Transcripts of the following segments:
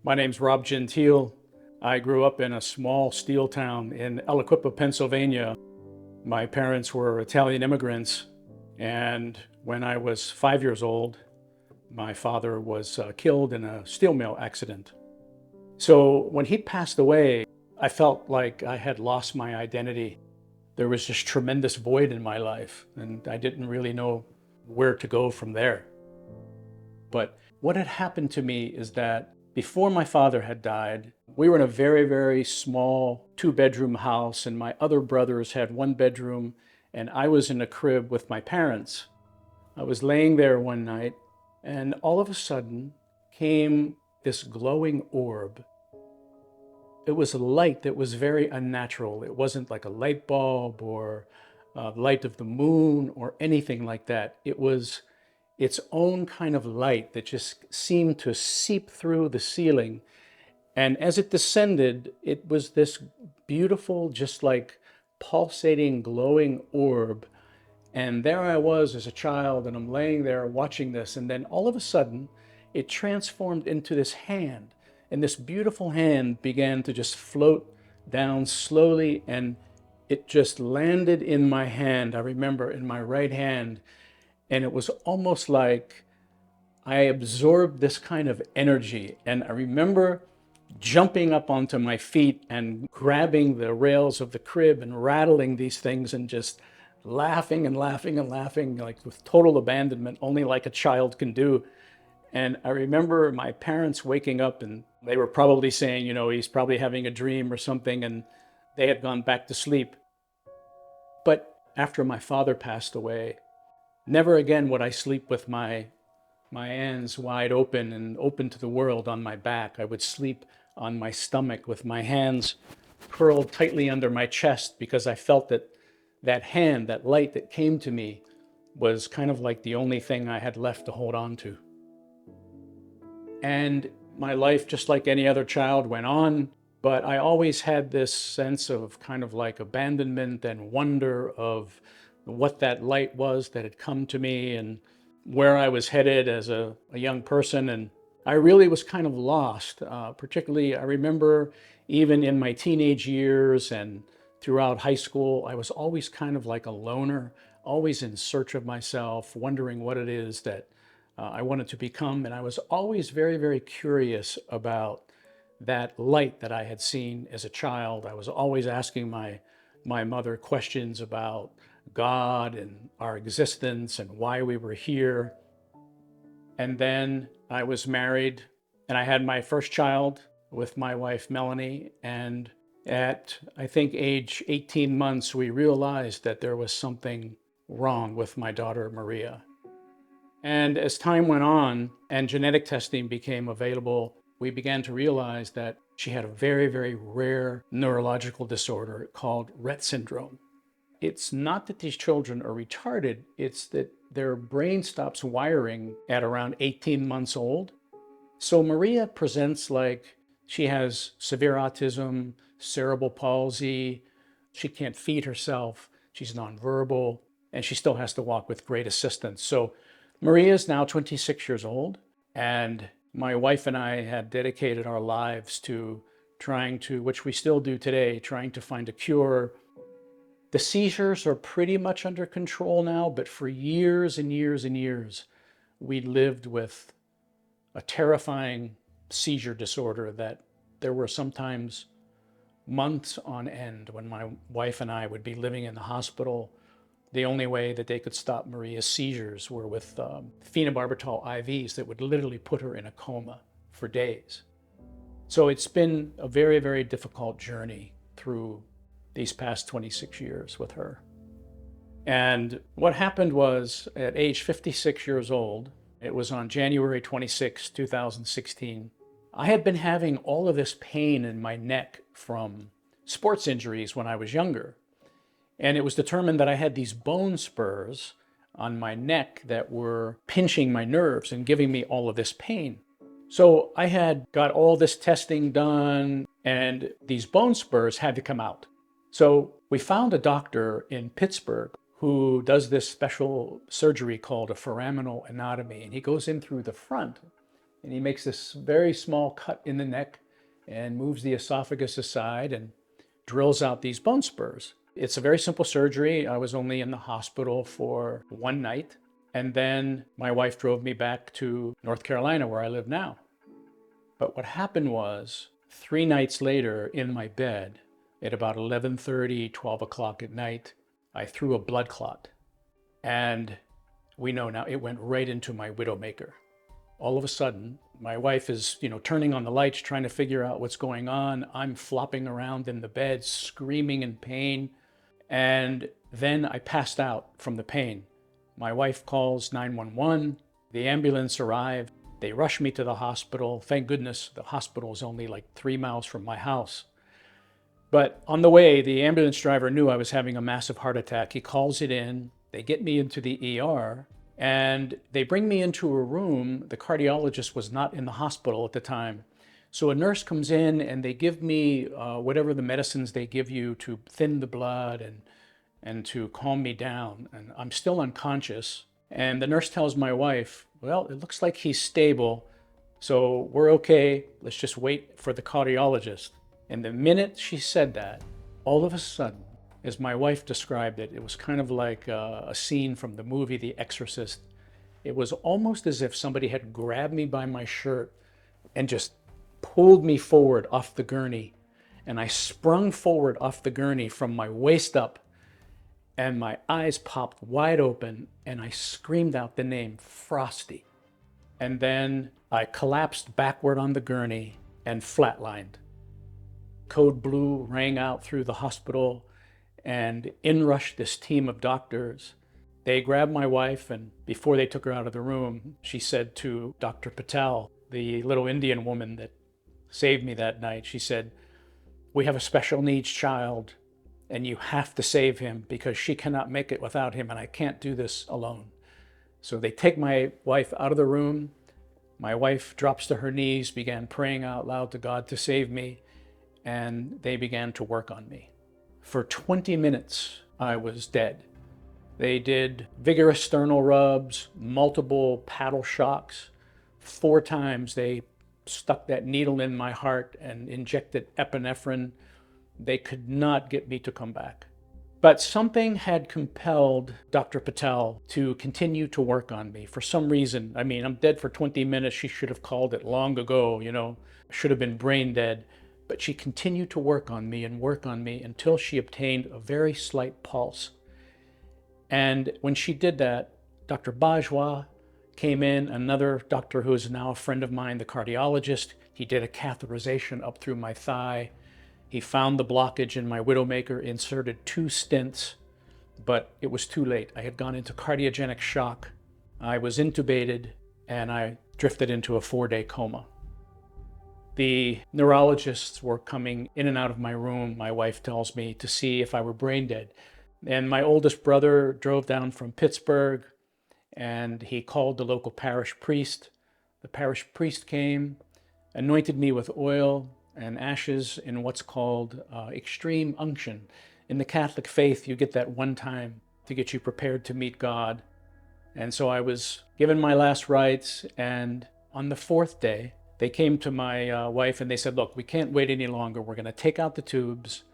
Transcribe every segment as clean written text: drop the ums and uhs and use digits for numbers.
My name's Rob Gentile. I grew up in a small steel town in Aliquippa, Pennsylvania. My parents were Italian immigrants, and when I was 5 years old, my father was killed in a steel mill accident. So when he passed away, I felt like I had lost my identity. There was this tremendous void in my life, and I didn't really know where to go from there. But what had happened to me is that before my father had died, we were in a very, very small two-bedroom house, and my other brothers had one bedroom, and I was in a crib with my parents. I was laying there one night, and all of a sudden came this glowing orb. It was a light that was very unnatural. It wasn't like a light bulb or light of the moon or anything like that. It was its own kind of light that just seemed to seep through the ceiling. And as it descended, it was this beautiful, just like pulsating, glowing orb. And there I was as a child, and I'm laying there watching this. And then all of a sudden, it transformed into this hand. And this beautiful hand began to just float down slowly, and it just landed in my hand. I remember in my right hand. And it was almost like I absorbed this kind of energy. And I remember jumping up onto my feet and grabbing the rails of the crib and rattling these things and just laughing and laughing and laughing, like with total abandonment, only like a child can do. And I remember my parents waking up, and they were probably saying, he's probably having a dream or something, and they had gone back to sleep. But after my father passed away, never again would I sleep with my hands wide open and open to the world on my back. I would sleep on my stomach with my hands curled tightly under my chest, because I felt that that hand, that light that came to me, was kind of like the only thing I had left to hold on to. And my life, just like any other child, went on, but I always had this sense of kind of like abandonment and wonder of what that light was that had come to me and where I was headed as a young person. And I really was kind of lost. Particularly, I remember even in my teenage years and throughout high school, I was always kind of like a loner, always in search of myself, wondering what it is that I wanted to become. And I was always very, very curious about that light that I had seen as a child. I was always asking my mother questions about God and our existence and why we were here. And then I was married, and I had my first child with my wife, Melanie. And at, I think, age 18 months, we realized that there was something wrong with my daughter, Maria. And as time went on and genetic testing became available, we began to realize that she had a very, very rare neurological disorder called Rett syndrome. It's not that these children are retarded, it's that their brain stops wiring at around 18 months old. So Maria presents like she has severe autism, cerebral palsy, she can't feed herself, she's nonverbal, and she still has to walk with great assistance. So Maria is now 26 years old, and my wife and I had dedicated our lives to trying to, which we still do today, trying to find a cure. The seizures are pretty much under control now, but for years and years and years, we lived with a terrifying seizure disorder that there were sometimes months on end when my wife and I would be living in the hospital. The only way that they could stop Maria's seizures were with phenobarbital IVs that would literally put her in a coma for days. So it's been a very, very difficult journey through these past 26 years with her. And what happened was, at age 56 years old, it was on January 26, 2016, I had been having all of this pain in my neck from sports injuries when I was younger. And it was determined that I had these bone spurs on my neck that were pinching my nerves and giving me all of this pain. So I had got all this testing done, and these bone spurs had to come out. So we found a doctor in Pittsburgh who does this special surgery called a foraminal anatomy, and he goes in through the front and he makes this very small cut in the neck and moves the esophagus aside and drills out these bone spurs. It's a very simple surgery. I was only in the hospital for one night. And then my wife drove me back to North Carolina, where I live now. But what happened was 3 nights later in my bed at about 11:30, 12 o'clock at night, I threw a blood clot. And we know now it went right into my widowmaker. All of a sudden, my wife is, turning on the lights, trying to figure out what's going on. I'm flopping around in the bed, screaming in pain. And then I passed out from the pain. My wife calls 911. The ambulance arrived. They rushed me to the hospital. Thank goodness the hospital is only like 3 miles from my house. But on the way, the ambulance driver knew I was having a massive heart attack. He calls it in. They get me into the ER. And they bring me into a room. The cardiologist was not in the hospital at the time. So a nurse comes in and they give me whatever the medicines they give you to thin the blood and to calm me down. And I'm still unconscious. And the nurse tells my wife, well, it looks like he's stable, so we're okay. Let's just wait for the cardiologist. And the minute she said that, all of a sudden, as my wife described it, it was kind of like a scene from the movie The Exorcist. It was almost as if somebody had grabbed me by my shirt and just pulled me forward off the gurney. And I sprung forward off the gurney from my waist up, and my eyes popped wide open, and I screamed out the name Frosty. And then I collapsed backward on the gurney and flatlined. Code blue rang out through the hospital, and in rushed this team of doctors. They grabbed my wife, and before they took her out of the room, she said to Dr. Patel, the little Indian woman that saved me that night, she said, "We have a special needs child, and you have to save him because she cannot make it without him, and I can't do this alone." So they take my wife out of the room. My wife drops to her knees, began praying out loud to God to save me, and they began to work on me. For 20 minutes, I was dead. They did vigorous sternal rubs, multiple paddle shocks. 4 times they stuck that needle in my heart and injected epinephrine. They could not get me to come back. But something had compelled Dr. Patel to continue to work on me for some reason. I mean, I'm dead for 20 minutes. She should have called it long ago, should have been brain dead. But she continued to work on me until she obtained a very slight pulse. And when she did that, Dr. Bajwa came in, another doctor who is now a friend of mine, the cardiologist. He did a catheterization up through my thigh. He found the blockage in my widowmaker, inserted 2 stents, but it was too late. I had gone into cardiogenic shock. I was intubated, and I drifted into a 4-day coma. The neurologists were coming in and out of my room, my wife tells me, to see if I were brain dead. And my oldest brother drove down from Pittsburgh, and he called the local parish priest. The parish priest came, anointed me with oil and ashes in what's called extreme unction. In the Catholic faith, you get that one time to get you prepared to meet God. And so I was given my last rites, and on the 4th day, they came to my wife and they said, "Look, we can't wait any longer. We're going to take out the tubes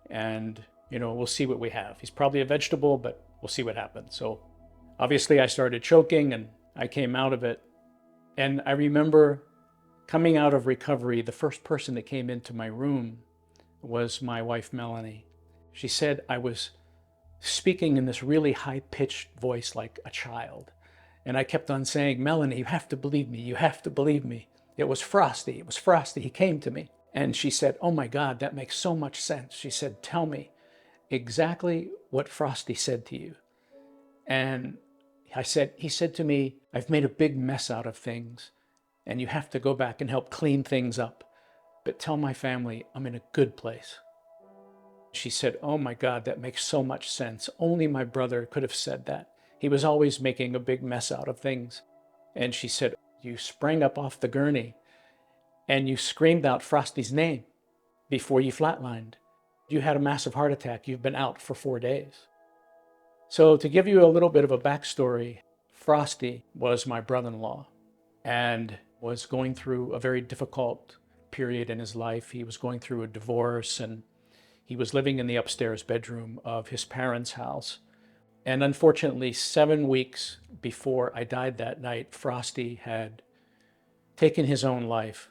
and, we'll see what we have. He's probably a vegetable, but we'll see what happens." So obviously I started choking and I came out of it. And I remember coming out of recovery, the first person that came into my room was my wife, Melanie. She said I was speaking in this really high-pitched voice like a child. And I kept on saying, "Melanie, you have to believe me. You have to believe me. It was Frosty. It was Frosty. He came to me." And she said, "Oh my God, that makes so much sense." She said, "Tell me exactly what Frosty said to you." And he said to me, "I've made a big mess out of things, and you have to go back and help clean things up. But tell my family I'm in a good place." She said, "Oh my God, that makes so much sense. Only my brother could have said that. He was always making a big mess out of things." And she said, "You sprang up off the gurney and you screamed out Frosty's name before you flatlined. You had a massive heart attack. You've been out for 4 days." So to give you a little bit of a backstory, Frosty was my brother-in-law. And was going through a very difficult period in his life. He was going through a divorce, and he was living in the upstairs bedroom of his parents' house. And unfortunately, 7 weeks before I died that night, Frosty had taken his own life.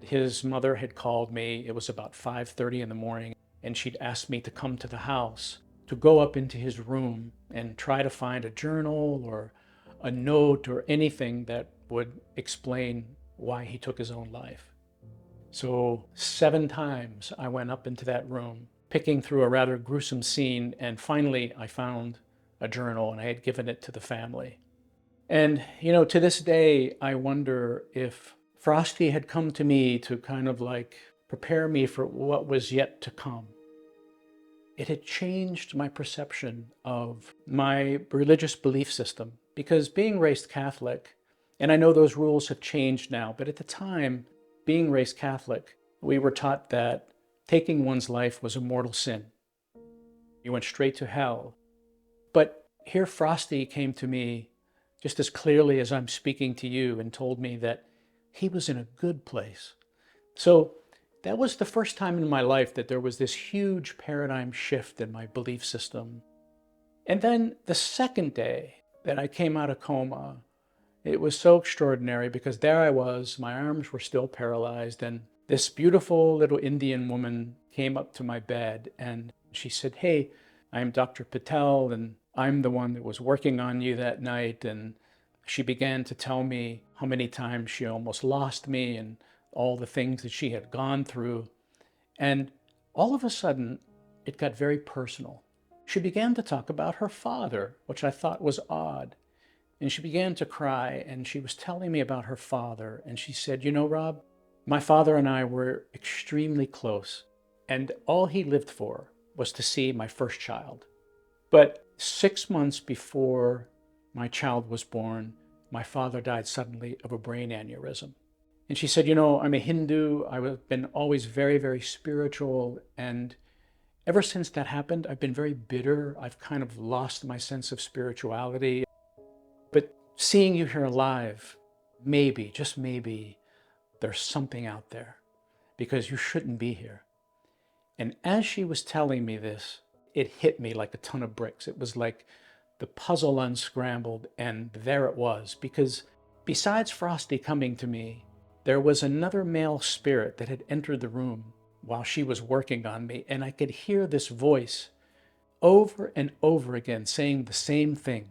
His mother had called me. It was about 5:30 in the morning, and she'd asked me to come to the house, to go up into his room and try to find a journal or a note or anything that would explain why he took his own life. So 7 times I went up into that room, picking through a rather gruesome scene, and finally I found a journal, and I had given it to the family. And, to this day, I wonder if Frosty had come to me to kind of like prepare me for what was yet to come. It had changed my perception of my religious belief system, because being raised Catholic, and I know those rules have changed now, but at the time, being raised Catholic, we were taught that taking one's life was a mortal sin. You went straight to hell. But here Frosty came to me just as clearly as I'm speaking to you and told me that he was in a good place. So that was the first time in my life that there was this huge paradigm shift in my belief system. And then the second day that I came out of coma, it was so extraordinary, because there I was, my arms were still paralyzed, and this beautiful little Indian woman came up to my bed and she said, "Hey, I'm Dr. Patel, and I'm the one that was working on you that night." And she began to tell me how many times she almost lost me and all the things that she had gone through. And all of a sudden, it got very personal. She began to talk about her father, which I thought was odd. And she began to cry, and she was telling me about her father. And she said, Rob, my father and I were extremely close, and all he lived for was to see my first child. But 6 months before my child was born, my father died suddenly of a brain aneurysm. And she said, I'm a Hindu. I've been always very, very spiritual. And ever since that happened, I've been very bitter. I've kind of lost my sense of spirituality. But seeing you here alive, maybe, just maybe, there's something out there, because you shouldn't be here. And as she was telling me this, it hit me like a ton of bricks. It was like the puzzle unscrambled, and there it was. Because besides Frosty coming to me, there was another male spirit that had entered the room while she was working on me, and I could hear this voice over and over again saying the same thing.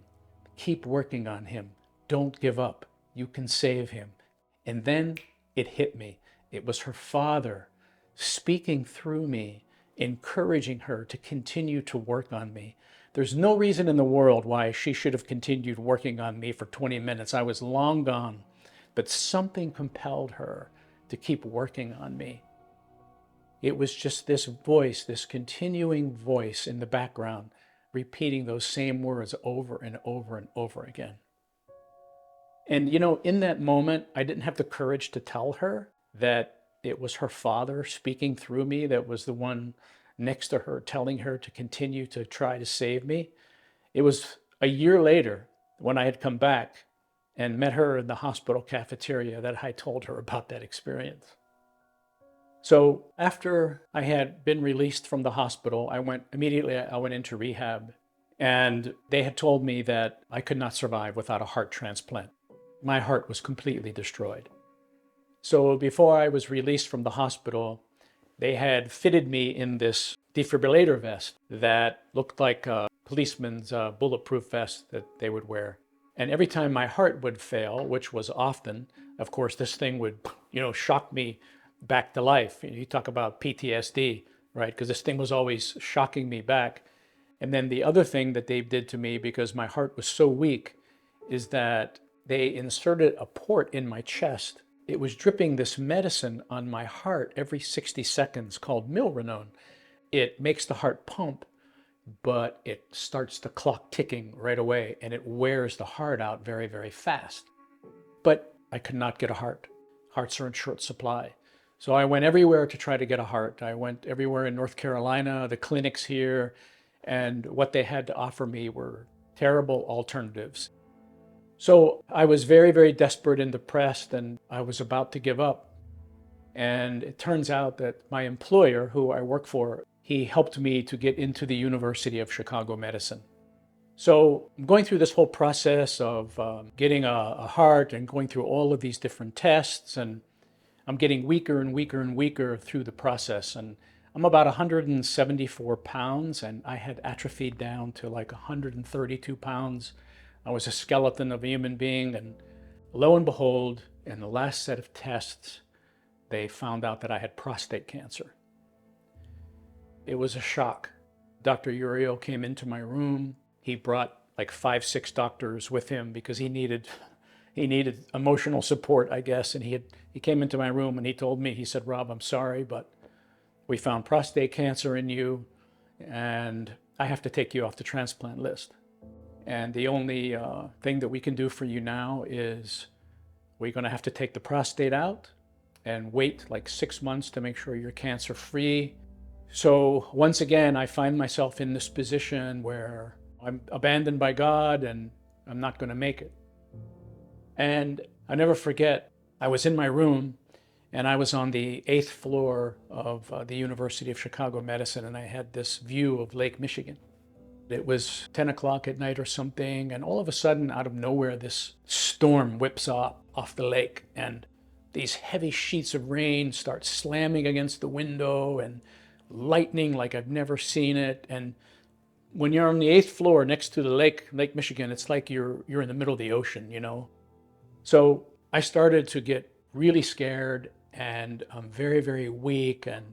Keep working on him. Don't give up. You can save him. And then it hit me. It was her father speaking through me, encouraging her to continue to work on me. There's no reason in the world why she should have continued working on me for 20 minutes. I was long gone, but something compelled her to keep working on me. It was just this voice, this continuing voice in the background, repeating those same words over and over and over again. And in that moment, I didn't have the courage to tell her that it was her father speaking through me, that was the one next to her telling her to continue to try to save me. It was a year later, when I had come back and met her in the hospital cafeteria, that I told her about that experience. So after I had been released from the hospital, I went into rehab, and they had told me that I could not survive without a heart transplant. My heart was completely destroyed. So before I was released from the hospital, they had fitted me in this defibrillator vest that looked like a policeman's bulletproof vest that they would wear. And every time my heart would fail, which was often, of course, this thing would, shock me back to life. You talk about PTSD, right? Because this thing was always shocking me back. And then the other thing that they did to me, because my heart was so weak, is that they inserted a port in my chest. It was dripping this medicine on my heart every 60 seconds called milrinone. It makes the heart pump, but it starts the clock ticking right away, and it wears the heart out very, very fast. But I could not get a heart. Hearts are in short supply. So I went everywhere to try to get a heart. I went everywhere in North Carolina, the clinics here, and what they had to offer me were terrible alternatives. So I was very, very desperate and depressed, and I was about to give up. And it turns out that my employer, who I work for, he helped me to get into the University of Chicago Medicine. So I'm going through this whole process of getting a heart and going through all of these different tests, and I'm getting weaker and weaker and weaker through the process. And I'm about 174 pounds, and I had atrophied down to like 132 pounds. I was a skeleton of a human being, and lo and behold, in the last set of tests, they found out that I had prostate cancer. It was a shock. Dr. Uriel came into my room. He brought like 5, 6 doctors with him because he needed emotional support, I guess. And he came into my room and he told me, he said, "Rob, I'm sorry, but we found prostate cancer in you, and I have to take you off the transplant list. And the only thing that we can do for you now is we're going to have to take the prostate out and wait like 6 months to make sure you're cancer free." So once again, I find myself in this position where I'm abandoned by God and I'm not going to make it. And I never forget, I was in my room and I was on the 8th floor of the University of Chicago Medicine, and I had this view of Lake Michigan. It was 10 o'clock at night or something, and all of a sudden, out of nowhere, this storm whips off the lake, and these heavy sheets of rain start slamming against the window, and lightning like I've never seen it. And when you're on the 8th floor next to the Lake Michigan, it's like you're in the middle of the ocean, you know? So I started to get really scared, and I'm very, very weak. And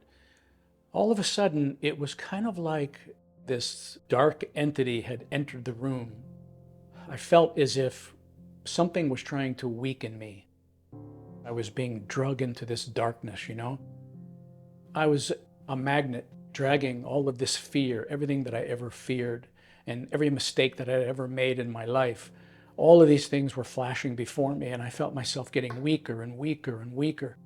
all of a sudden, it was kind of like this dark entity had entered the room. I felt as if something was trying to weaken me. I was being dragged into this darkness, you know? I was a magnet dragging all of this fear, everything that I ever feared, and every mistake that I had ever made in my life. All of these things were flashing before me, and I felt myself getting weaker and weaker and weaker.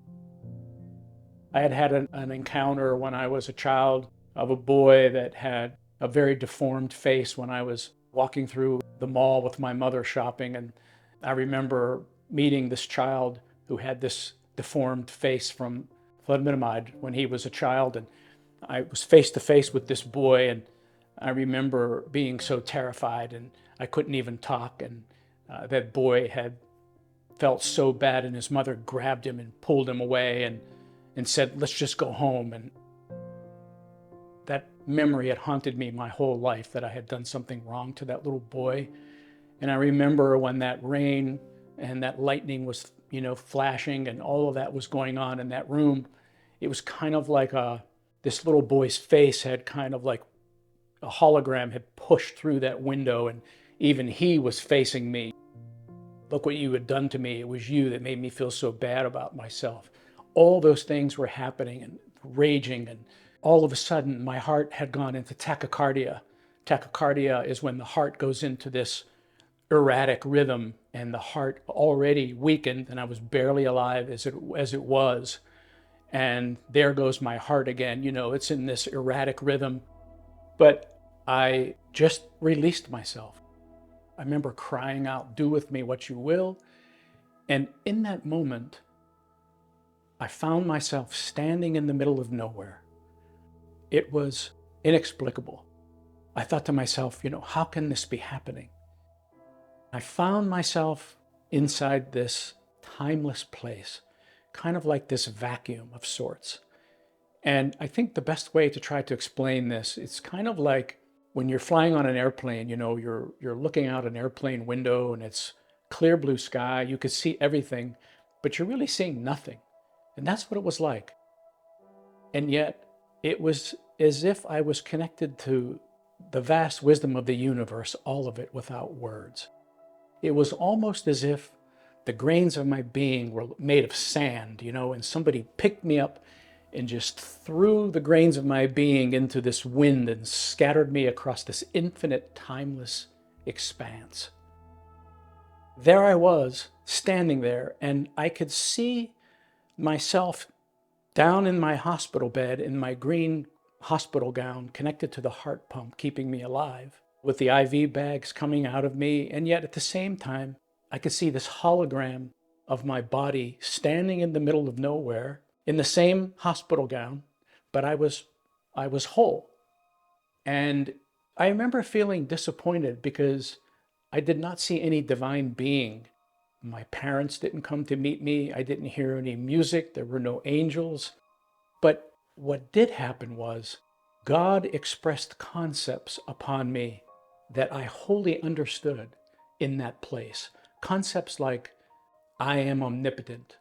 I had had an encounter when I was a child of a boy that had a very deformed face when I was walking through the mall with my mother shopping. And I remember meeting this child who had this deformed face from thalidomide when he was a child. And I was face to face with this boy, and I remember being so terrified, and I couldn't even talk. And that boy had felt so bad, and his mother grabbed him and pulled him away and said, "Let's just go home." And that memory had haunted me my whole life, that I had done something wrong to that little boy. And I remember when that rain and that lightning was, flashing, and all of that was going on in that room, it was kind of like this little boy's face had kind of like a hologram had pushed through that window, and even he was facing me. "Look what you had done to me. It was you that made me feel so bad about myself." All those things were happening and raging, and all of a sudden my heart had gone into tachycardia. Tachycardia is when the heart goes into this erratic rhythm, and the heart already weakened, and I was barely alive as it was. And there goes my heart again. It's in this erratic rhythm. But I just released myself. I remember crying out, "Do with me what you will." And in that moment, I found myself standing in the middle of nowhere. It was inexplicable. I thought to myself, how can this be happening? I found myself inside this timeless place, kind of like this vacuum of sorts. And I think the best way to try to explain this, it's kind of like when you're flying on an airplane, you're looking out an airplane window and it's clear blue sky, you could see everything, but you're really seeing nothing. And that's what it was like. And yet it was as if I was connected to the vast wisdom of the universe, all of it without words. It was almost as if the grains of my being were made of sand, and somebody picked me up and just threw the grains of my being into this wind and scattered me across this infinite, timeless expanse. There I was, standing there, and I could see myself down in my hospital bed in my green hospital gown, connected to the heart pump, keeping me alive, with the IV bags coming out of me. And yet at the same time, I could see this hologram of my body standing in the middle of nowhere in the same hospital gown, but I was whole. And I remember feeling disappointed because I did not see any divine being. My parents didn't come to meet me. I didn't hear any music. There were no angels. But what did happen was God expressed concepts upon me that I wholly understood in that place. Concepts like, I am omnipotent.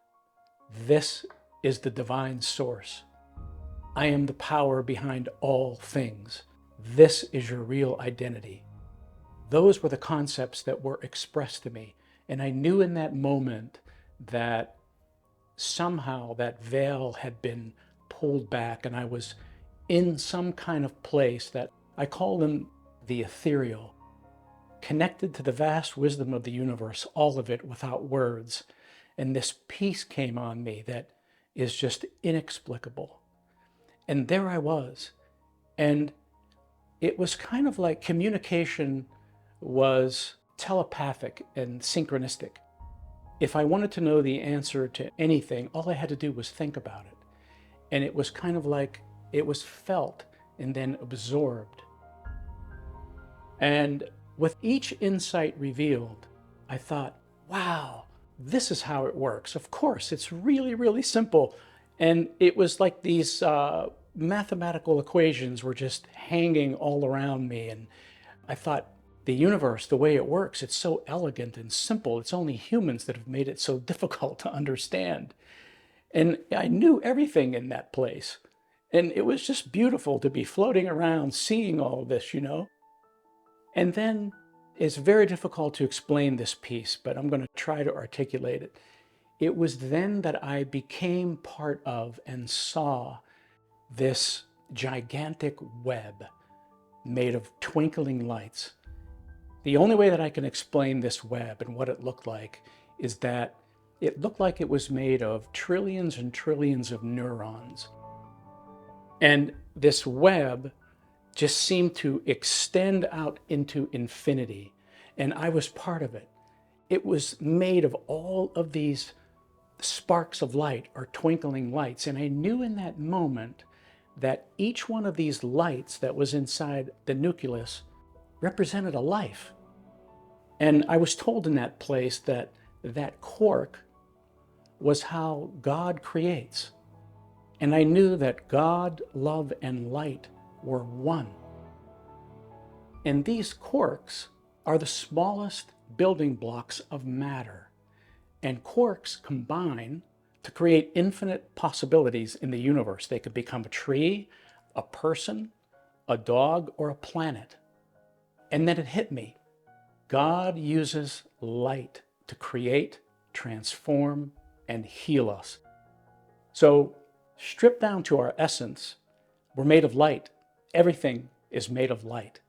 This is the divine source. I am the power behind all things. This is your real identity. Those were the concepts that were expressed to me. And I knew in that moment that somehow that veil had been pulled back and I was in some kind of place that I call them the ethereal, connected to the vast wisdom of the universe, all of it without words. And this peace came on me that is just inexplicable. And there I was. And it was kind of like communication was telepathic and synchronistic. If I wanted to know the answer to anything, all I had to do was think about it. And it was kind of like it was felt and then absorbed. And with each insight revealed, I thought, wow, this is how it works. Of course, it's really, really simple. And it was like these mathematical equations were just hanging all around me. And I thought, the universe, the way it works, it's so elegant and simple. It's only humans that have made it so difficult to understand. And I knew everything in that place. And it was just beautiful to be floating around, seeing all of this, And then it's very difficult to explain this piece, but I'm going to try to articulate it. It was then that I became part of and saw this gigantic web made of twinkling lights. The only way that I can explain this web and what it looked like is that it looked like it was made of trillions and trillions of neurons. And this web just seemed to extend out into infinity. And I was part of it. It was made of all of these sparks of light or twinkling lights. And I knew in that moment that each one of these lights that was inside the nucleus represented a life. And I was told in that place that that quark was how God creates. And I knew that God, love, and light were one. And these quarks are the smallest building blocks of matter. And quarks combine to create infinite possibilities in the universe. They could become a tree, a person, a dog, or a planet. And then it hit me. God uses light to create, transform, and heal us. So, stripped down to our essence, we're made of light. Everything is made of light.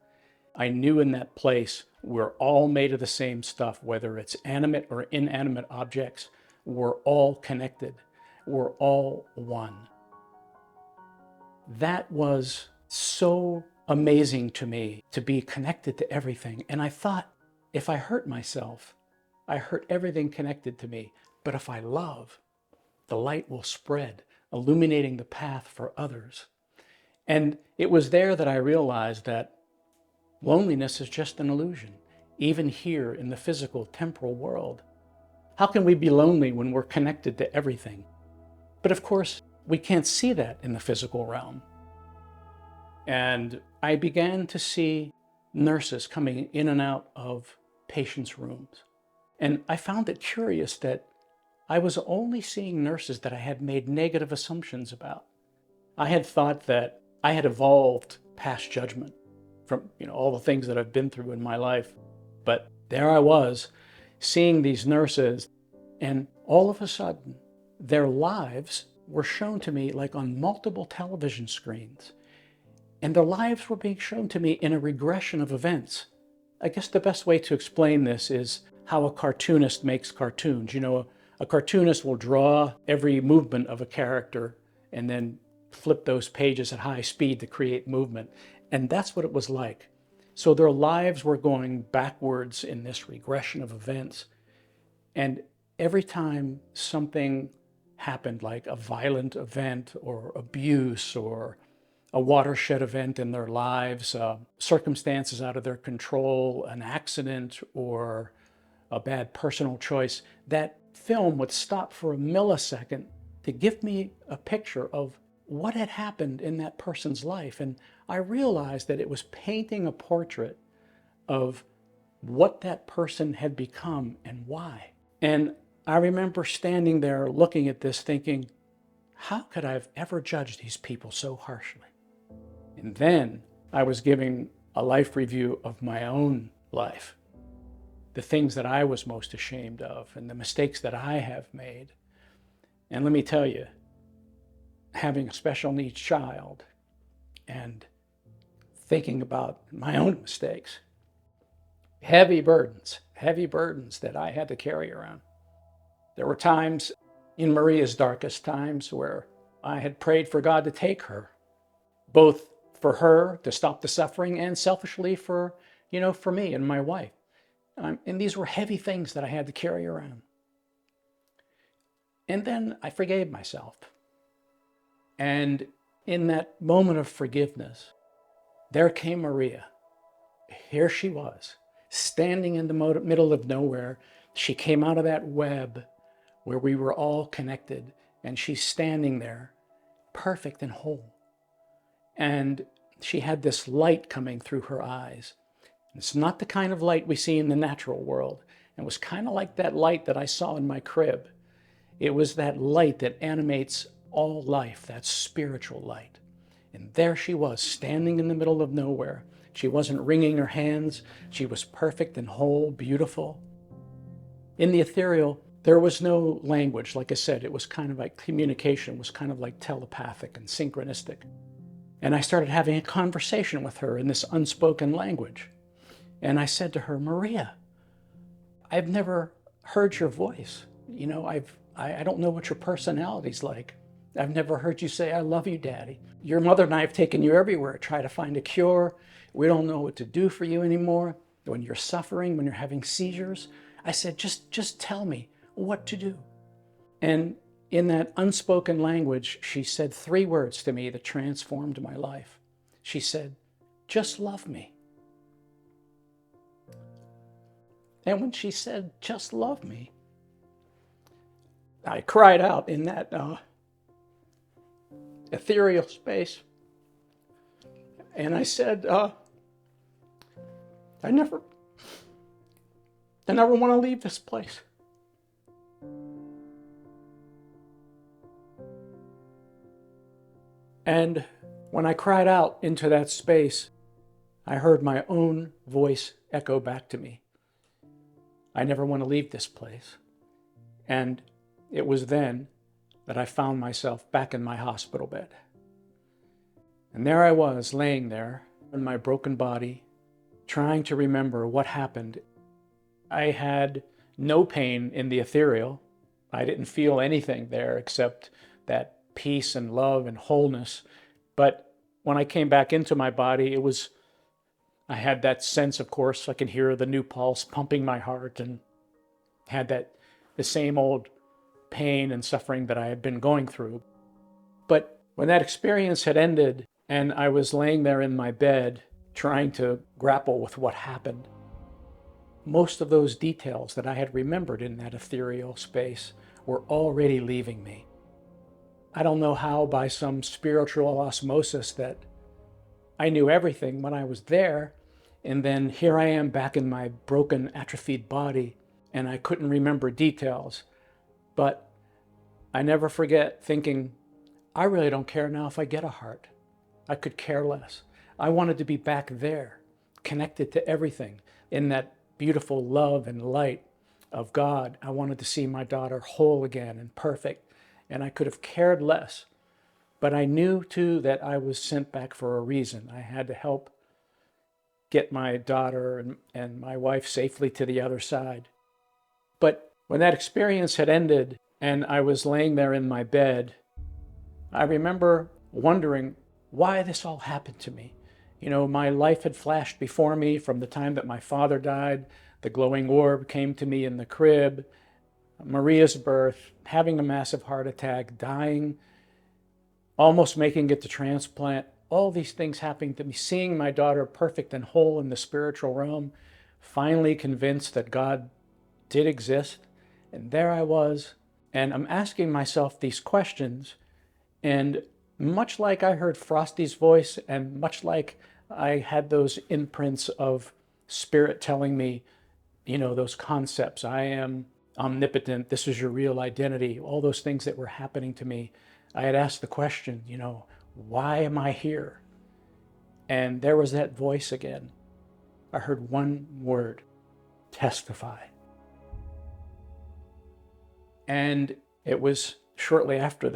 I knew in that place we're all made of the same stuff, whether it's animate or inanimate objects. We're all connected. We're all one. That was so amazing to me, to be connected to everything. And I thought, if I hurt myself, I hurt everything connected to me. But if I love, the light will spread, illuminating the path for others. And it was there that I realized that loneliness is just an illusion, even here in the physical, temporal world. How can we be lonely when we're connected to everything? But of course, we can't see that in the physical realm. And I began to see nurses coming in and out of patients' rooms. And I found it curious that I was only seeing nurses that I had made negative assumptions about. I had thought that I had evolved past judgment from all the things that I've been through in my life. But there I was, seeing these nurses, and all of a sudden, their lives were shown to me like on multiple television screens. And their lives were being shown to me in a regression of events. I guess the best way to explain this is how a cartoonist makes cartoons. A cartoonist will draw every movement of a character and then flip those pages at high speed to create movement. And that's what it was like. So their lives were going backwards in this regression of events. And every time something happened, like a violent event or abuse or a watershed event in their lives, circumstances out of their control, an accident, or a bad personal choice, that film would stop for a millisecond to give me a picture of what had happened in that person's life. And I realized that it was painting a portrait of what that person had become and why. And I remember standing there looking at this thinking, how could I have ever judged these people so harshly? And then I was giving a life review of my own life, the things that I was most ashamed of and the mistakes that I have made. And let me tell you, having a special needs child and thinking about my own mistakes, heavy burdens that I had to carry around. There were times in Maria's darkest times where I had prayed for God to take her, both for her to stop the suffering and selfishly for me and my wife. And these were heavy things that I had to carry around. And then I forgave myself. And in that moment of forgiveness, there came Maria. Here she was, standing in the middle of nowhere. She came out of that web where we were all connected, and she's standing there, perfect and whole. And she had this light coming through her eyes. It's not the kind of light we see in the natural world. It was kind of like that light that I saw in my crib. It was that light that animates all life, that spiritual light. And there she was, standing in the middle of nowhere. She wasn't wringing her hands. She was perfect and whole, beautiful. In the ethereal, there was no language. Like I said, it was kind of like communication, was kind of like telepathic and synchronistic. And I started having a conversation with her in this unspoken language. And I said to her, Maria, I've never heard your voice. I don't know what your personality's like. I've never heard you say, I love you, Daddy. Your mother and I have taken you everywhere, try to find a cure. We don't know what to do for you anymore. When you're suffering, when you're having seizures, I said, just tell me what to do. And in that unspoken language, she said 3 words to me that transformed my life. She said, just love me. And when she said, just love me, I cried out in that ethereal space. And I said, I never want to leave this place. And when I cried out into that space, I heard my own voice echo back to me. I never want to leave this place. And it was then that I found myself back in my hospital bed. And there I was, laying there in my broken body, trying to remember what happened. I had no pain in the ethereal. I didn't feel anything there except that peace and love and wholeness. But when I came back into my body, I had that sense, of course, I can hear the new pulse pumping my heart, and had the same old pain and suffering that I had been going through. But when that experience had ended and I was laying there in my bed trying to grapple with what happened, most of those details that I had remembered in that ethereal space were already leaving me. I don't know how, by some spiritual osmosis, that I knew everything when I was there, and then here I am back in my broken, atrophied body, and I couldn't remember details. But I never forget thinking, I really don't care now if I get a heart. I could care less. I wanted to be back there, connected to everything, in that beautiful love and light of God. I wanted to see my daughter whole again and perfect, and I could have cared less. But I knew, too, that I was sent back for a reason. I had to help get my daughter and my wife safely to the other side. But when that experience had ended and I was laying there in my bed, I remember wondering why this all happened to me. My life had flashed before me from the time that my father died. The glowing orb came to me in the crib. Maria's birth, having a massive heart attack, dying, almost making it to transplant, all these things happening to me, seeing my daughter perfect and whole in the spiritual realm, finally convinced that God did exist. And there I was, and I'm asking myself these questions. And much like I heard Frosty's voice, and much like I had those imprints of spirit telling me, those concepts, I am omnipotent, this is your real identity, all those things that were happening to me, I had asked the question, why am I here? And there was that voice again. I heard one word: testify. And it was shortly after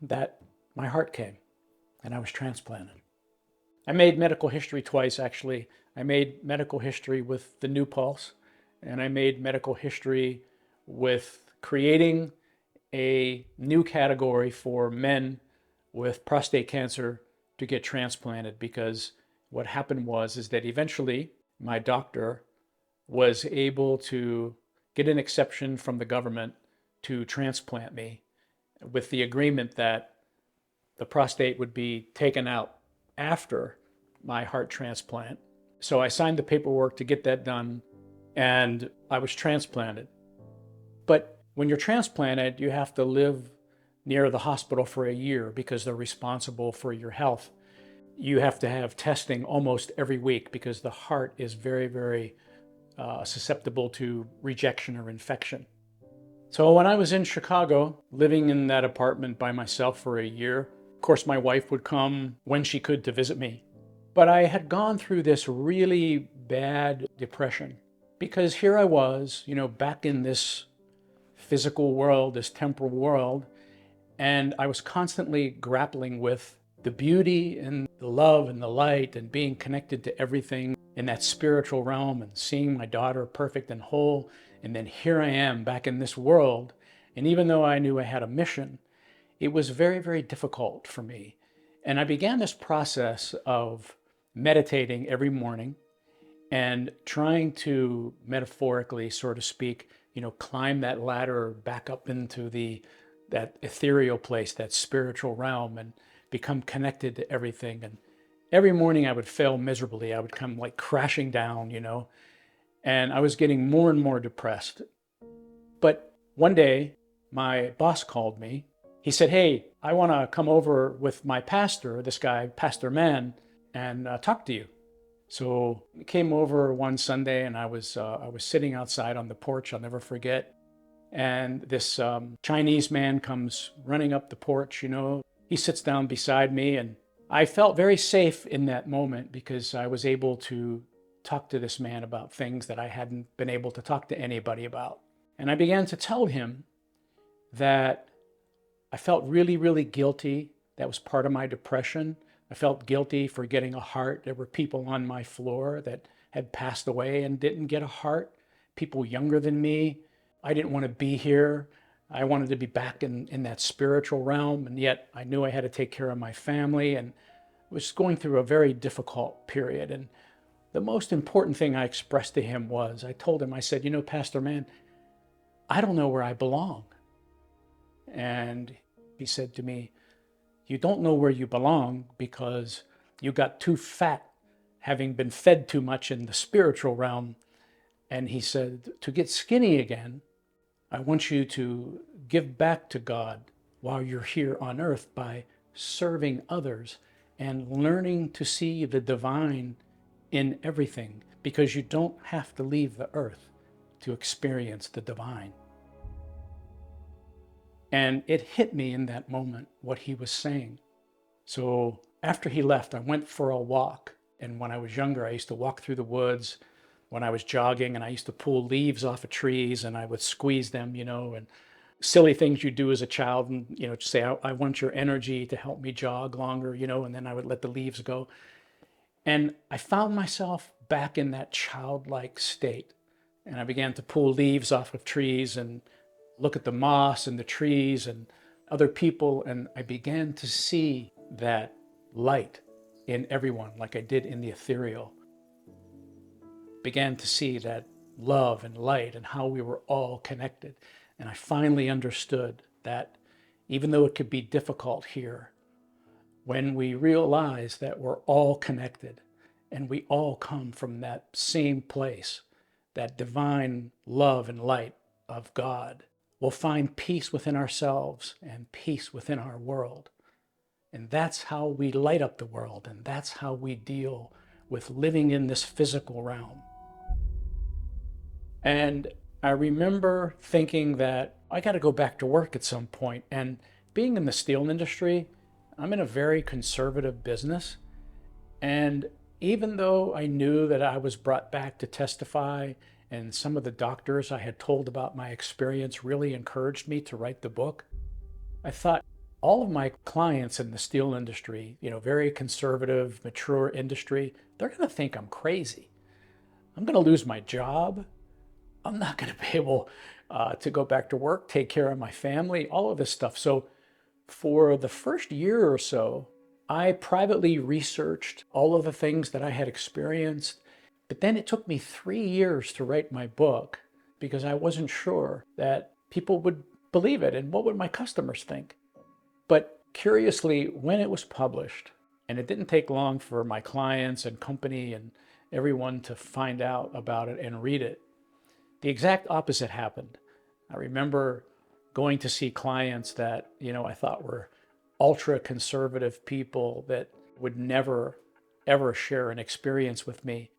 that my heart came and I was transplanted. I made medical history twice, actually. I made medical history with the new pulse, and I made medical history with creating a new category for men with prostate cancer to get transplanted, because what happened is that eventually my doctor was able to get an exception from the government to transplant me, with the agreement that the prostate would be taken out after my heart transplant. So I signed the paperwork to get that done, and I was transplanted. But when you're transplanted, you have to live near the hospital for a year because they're responsible for your health. You have to have testing almost every week because the heart is very, very susceptible to rejection or infection. So when I was in Chicago, living in that apartment by myself for a year, of course my wife would come when she could to visit me. But I had gone through this really bad depression because here I was, back in this physical world, this temporal world, and I was constantly grappling with the beauty and the love and the light and being connected to everything in that spiritual realm and seeing my daughter perfect and whole. And then here I am back in this world. And even though I knew I had a mission, it was very, very difficult for me. And I began this process of meditating every morning and trying to metaphorically, so to speak, climb that ladder back up into that ethereal place, that spiritual realm, and become connected to everything. And every morning I would fail miserably. I would come like crashing down, and I was getting more and more depressed. But one day my boss called me. He said, "Hey, I want to come over with my pastor, this guy, Pastor Man, and talk to you." So he came over one Sunday, and I was sitting outside on the porch, I'll never forget. And this Chinese man comes running up the porch, He sits down beside me, and I felt very safe in that moment because I was able to talk to this man about things that I hadn't been able to talk to anybody about. And I began to tell him that I felt really, really guilty. That was part of my depression. I felt guilty for getting a heart. There were people on my floor that had passed away and didn't get a heart, people younger than me. I didn't want to be here. I wanted to be back in that spiritual realm, and yet I knew I had to take care of my family and was going through a very difficult period. And the most important thing I expressed to him was, I told him, I said, Pastor Man, I don't know where I belong. And he said to me, "You don't know where you belong because you got too fat, having been fed too much in the spiritual realm." And he said, "To get skinny again, I want you to give back to God while you're here on earth by serving others and learning to see the divine in everything, because you don't have to leave the earth to experience the divine." And it hit me in that moment what he was saying. So after he left, I went for a walk. And when I was younger, I used to walk through the woods when I was jogging, and I used to pull leaves off of trees and I would squeeze them, and silly things you do as a child, and, say, I want your energy to help me jog longer, and then I would let the leaves go. And I found myself back in that childlike state. And I began to pull leaves off of trees and look at the moss and the trees and other people. And I began to see that light in everyone, like I did in the ethereal. Began to see that love and light and how we were all connected. And I finally understood that even though it could be difficult here, when we realize that we're all connected and we all come from that same place, that divine love and light of God, we'll find peace within ourselves and peace within our world. And that's how we light up the world, and that's how we deal with living in this physical realm. And I remember thinking that I got to go back to work at some point. And being in the steel industry, I'm in a very conservative business. And even though I knew that I was brought back to testify, and some of the doctors I had told about my experience really encouraged me to write the book, I thought all of my clients in the steel industry, very conservative, mature industry, they're going to think I'm crazy. I'm going to lose my job. I'm not going to be able to go back to work, take care of my family, all of this stuff. So for the first year or so, I privately researched all of the things that I had experienced. But then it took me 3 years to write my book because I wasn't sure that people would believe it and what would my customers think. But curiously, when it was published, and it didn't take long for my clients and company and everyone to find out about it and read it, the exact opposite happened. I remember going to see clients that, I thought were ultra conservative people that would never, ever share an experience with me.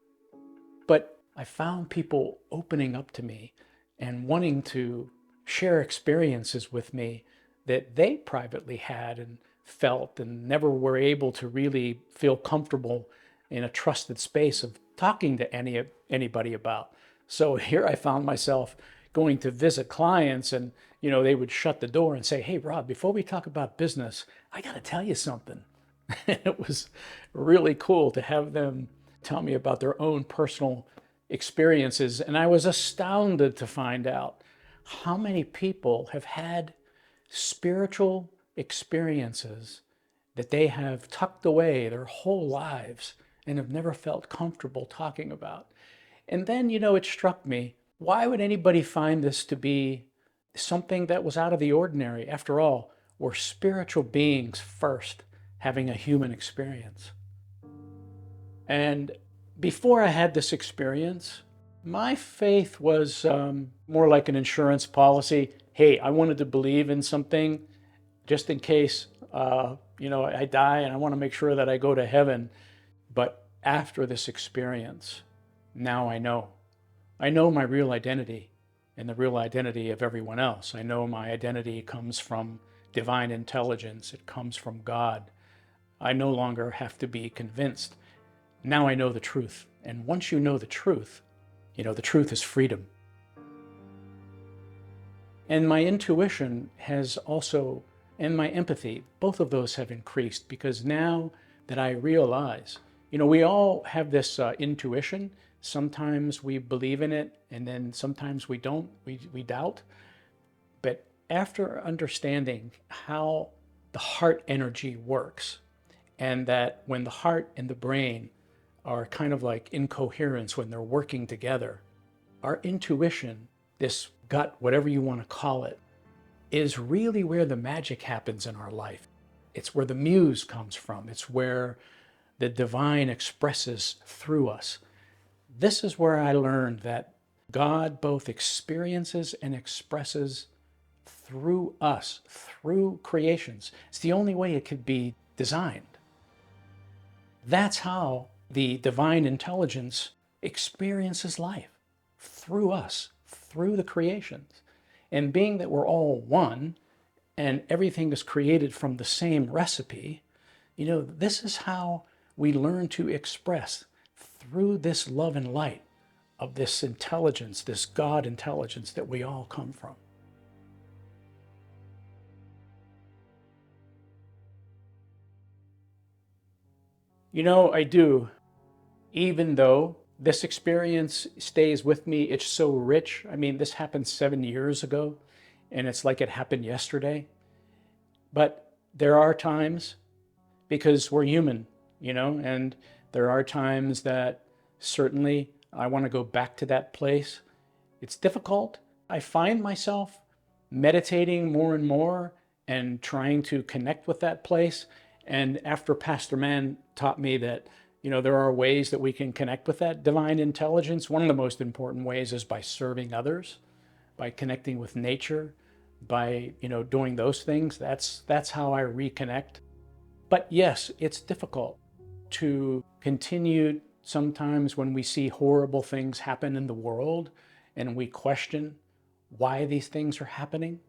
But I found people opening up to me and wanting to share experiences with me that they privately had and felt and never were able to really feel comfortable in a trusted space of talking to anybody about. So here I found myself going to visit clients and, they would shut the door and say, "Hey, Rob, before we talk about business, I got to tell you something." And it was really cool to have them tell me about their own personal experiences. And I was astounded to find out how many people have had spiritual experiences that they have tucked away their whole lives and have never felt comfortable talking about. And then, it struck me, why would anybody find this to be something that was out of the ordinary? After all, we're spiritual beings first, having a human experience. And before I had this experience, my faith was more like an insurance policy. Hey, I wanted to believe in something just in case, I die and I want to make sure that I go to heaven. But after this experience, now I know. I know my real identity and the real identity of everyone else. I know my identity comes from divine intelligence. It comes from God. I no longer have to be convinced. Now I know the truth. And once you know the truth is freedom. And my intuition has also, and my empathy, both of those have increased because now that I realize, we all have this intuition. Sometimes we believe in it, and then sometimes we don't, we doubt. But after understanding how the heart energy works, and that when the heart and the brain are kind of like in coherence, when they're working together, our intuition, this gut, whatever you want to call it, is really where the magic happens in our life. It's where the muse comes from. It's where the divine expresses through us. This is where I learned that God both experiences and expresses through us, through creations. It's the only way it could be designed. That's how the divine intelligence experiences life, through us, through the creations. And being that we're all one and everything is created from the same recipe, this is how we learn to express through this love and light of this intelligence, this God intelligence that we all come from. I do, even though this experience stays with me. It's so rich. I mean, this happened 7 years ago, and it's like it happened yesterday. But there are times, because we're human, and there are times that certainly I want to go back to that place. It's difficult. I find myself meditating more and more and trying to connect with that place. And after Pastor Mann taught me that, there are ways that we can connect with that divine intelligence, one of the most important ways is by serving others, by connecting with nature, by, doing those things. That's how I reconnect. But yes, it's difficult to continue sometimes when we see horrible things happen in the world and we question why these things are happening.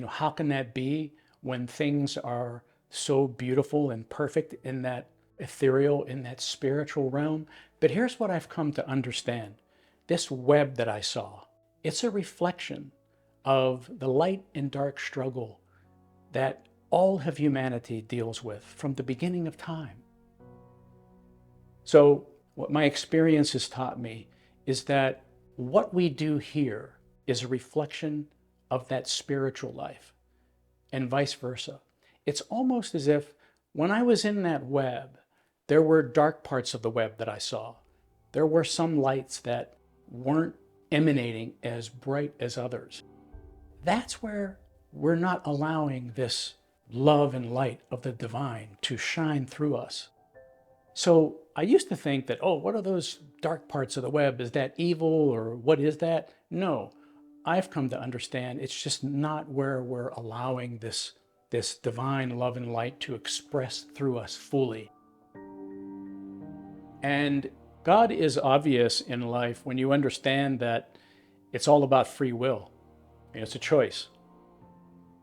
How can that be when things are so beautiful and perfect in that ethereal, in that spiritual realm? But here's what I've come to understand. This web that I saw, it's a reflection of the light and dark struggle that all of humanity deals with from the beginning of time. So what my experience has taught me is that what we do here is a reflection of that spiritual life, and vice versa. It's almost as if when I was in that web, there were dark parts of the web that I saw. There were some lights that weren't emanating as bright as others. That's where we're not allowing this love and light of the divine to shine through us. So I used to think that, what are those dark parts of the web? Is that evil, or what is that? No, I've come to understand it's just not where we're allowing this divine love and light to express through us fully. And God is obvious in life when you understand that it's all about free will. It's a choice.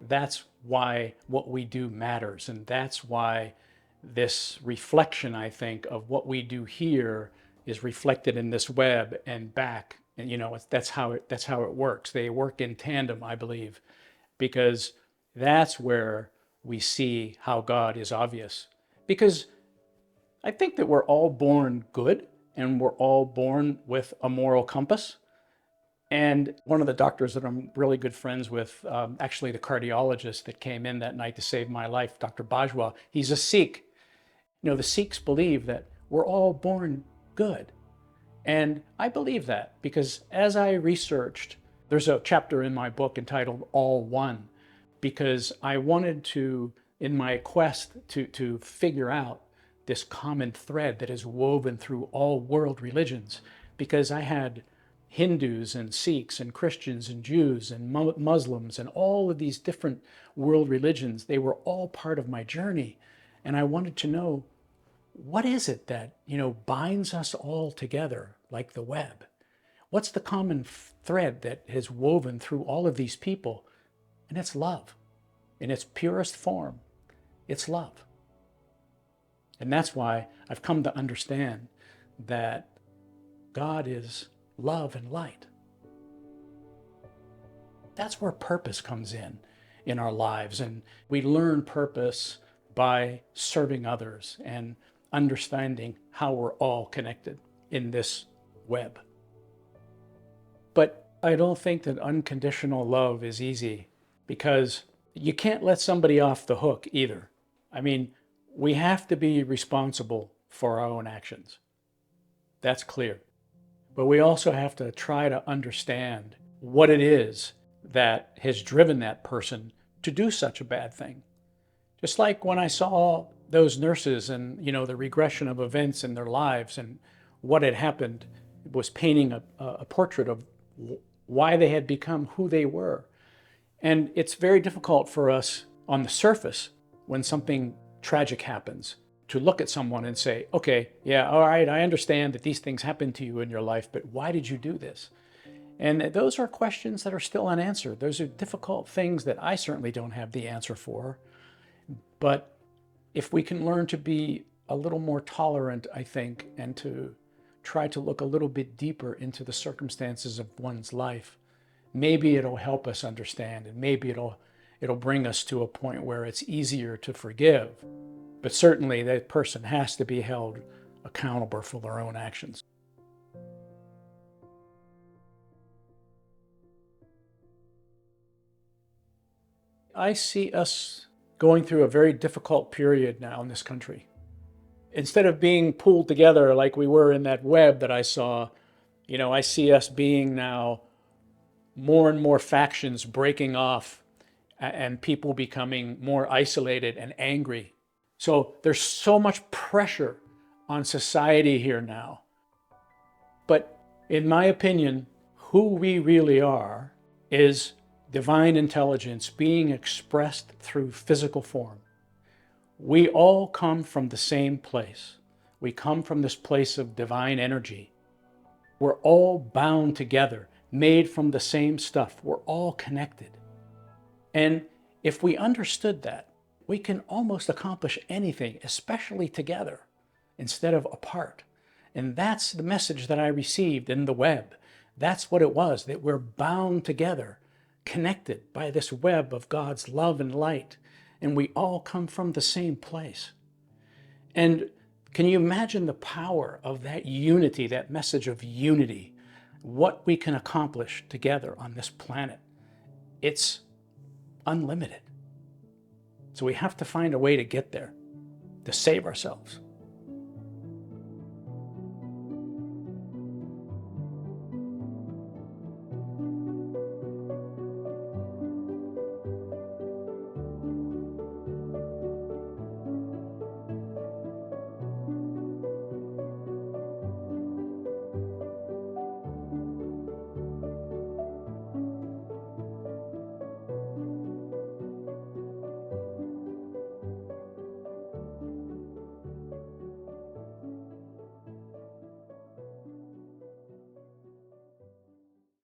That's why what we do matters, and that's why this reflection, I think, of what we do here is reflected in this web and back. And that's how it works. They work in tandem, I believe, because that's where we see how God is obvious. Because I think that we're all born good and we're all born with a moral compass. And one of the doctors that I'm really good friends with, actually the cardiologist that came in that night to save my life, Dr. Bajwa, he's a Sikh. The Sikhs believe that we're all born good. And I believe that because as I researched, there's a chapter in my book entitled All One, because I wanted to, in my quest to figure out this common thread that is woven through all world religions, because I had Hindus and Sikhs and Christians and Jews and Muslims and all of these different world religions. They were all part of my journey. And I wanted to know, what is it that, binds us all together like the web? What's the common thread that is woven through all of these people? And it's love. In its purest form, it's love. And that's why I've come to understand that God is love and light. That's where purpose comes in our lives. And we learn purpose by serving others and understanding how we're all connected in this web. But I don't think that unconditional love is easy, because you can't let somebody off the hook either. I mean, we have to be responsible for our own actions. That's clear. But we also have to try to understand what it is that has driven that person to do such a bad thing. Just like when I saw those nurses and, the regression of events in their lives and what had happened, was painting a portrait of why they had become who they were. And it's very difficult for us on the surface when something tragic happens to look at someone and say, okay, yeah, all right, I understand that these things happen to you in your life, but why did you do this? And those are questions that are still unanswered. Those are difficult things that I certainly don't have the answer for. But if we can learn to be a little more tolerant, I think, and to try to look a little bit deeper into the circumstances of one's life, maybe it'll help us understand, and maybe it'll bring us to a point where it's easier to forgive. But certainly that person has to be held accountable for their own actions. I see us going through a very difficult period now in this country. Instead of being pulled together like we were in that web that I saw, I see us being now more and more factions breaking off and people becoming more isolated and angry. So there's so much pressure on society here now. But in my opinion, who we really are is divine intelligence being expressed through physical form. We all come from the same place. We come from this place of divine energy. We're all bound together, made from the same stuff. We're all connected. And if we understood that, we can almost accomplish anything, especially together, instead of apart. And that's the message that I received in the web. That's what it was, that we're bound together, connected by this web of God's love and light. And we all come from the same place. And can you imagine the power of that unity, that message of unity, what we can accomplish together on this planet? It's unlimited. So we have to find a way to get there, to save ourselves.